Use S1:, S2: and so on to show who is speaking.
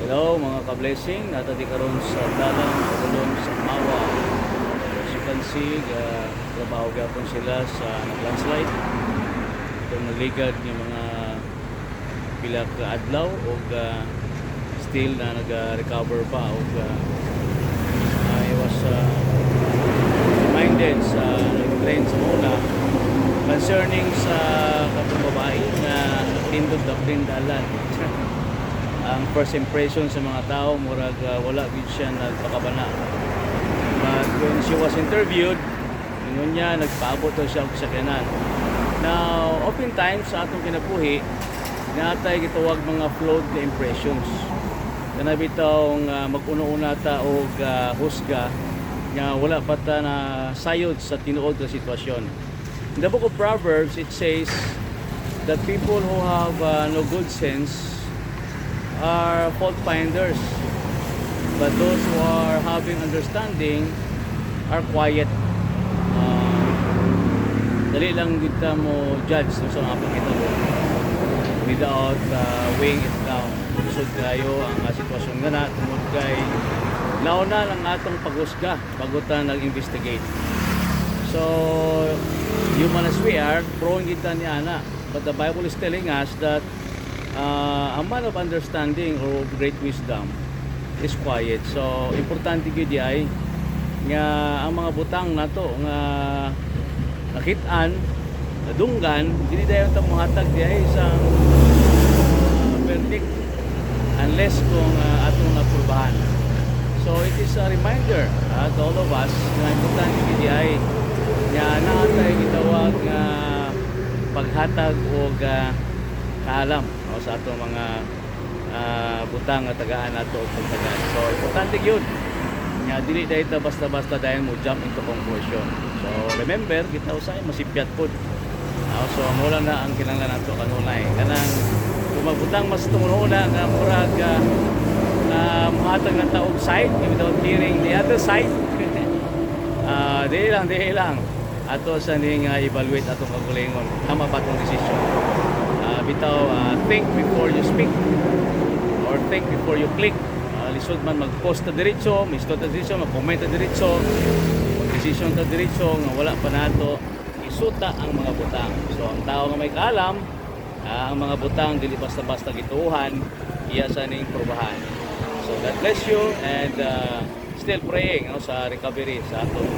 S1: Hello mga ka-blessing, natati karon sa dalang pagulong sa Mawa. As you can see, trabaho gyapon sila sa nag-landslide. Itong naligad ng mga pila ka adlaw o still na nag-recover pa o I was reminded sa nag-train sa muna concerning sa kapong babae na tindog na pindalan. Ang first impression sa mga tao murag wala gid siya nagpakabana, but when she was interviewed ingon niya nagpaabot daw siya og sakyanan. Now oftentimes sa atong kinabuhi natay gitawag mga flawed na impressions kana bitaw mag-una-una ta og husga nga wala pa ta na sayod sa tinuod nga sitwasyon. In the book of Proverbs it says that people who have no good sense are fault finders, but those who are having understanding are quiet. Dali lang kita mo judge sa mga pagkitabo without weighing it down. Isod kayo ang sitwasyon nga na tungod kay nauna lang atong paghusga bago ta nag-investigate. So human as we are, prone kita ni ana, but the Bible is telling us that a man of understanding or of great wisdom is quiet. So importante gyud ay nga ang mga butang nato nga nakit-an nadunggan dili dayon ta mohatag diay isang verdict unless kung atong napurbahan. So it is a reminder to all of us na importante gyud ay nga naatay gitawag nga paghatag og kaalam sa atong mga butang nga tagaan nato og pagtagaan. So importante gyud nga dili dahil ta basta-basta dahil mo jump into conclusion. So remember kita usay masipyat pod. So mula na ang kinahanglan nato kanunay kanang kung magbutang mas tumuna nga murag mohatag ng taog side without hearing the other side. Dili lang ato sa ning evaluate atong kagulingon tama ba tong decision. Bitaw think before you speak or think before you click. Lisod man mag-post ta diretso, mistot ta diretso, mag-comment ta diretso, mag-decision ta diretso nga wala pa nato isuta ang mga butang. So ang tao nga may kaalam, ang mga butang dili basta-basta gituuhan, iya sa ning probahan. So God bless you and still praying sa recovery sa atong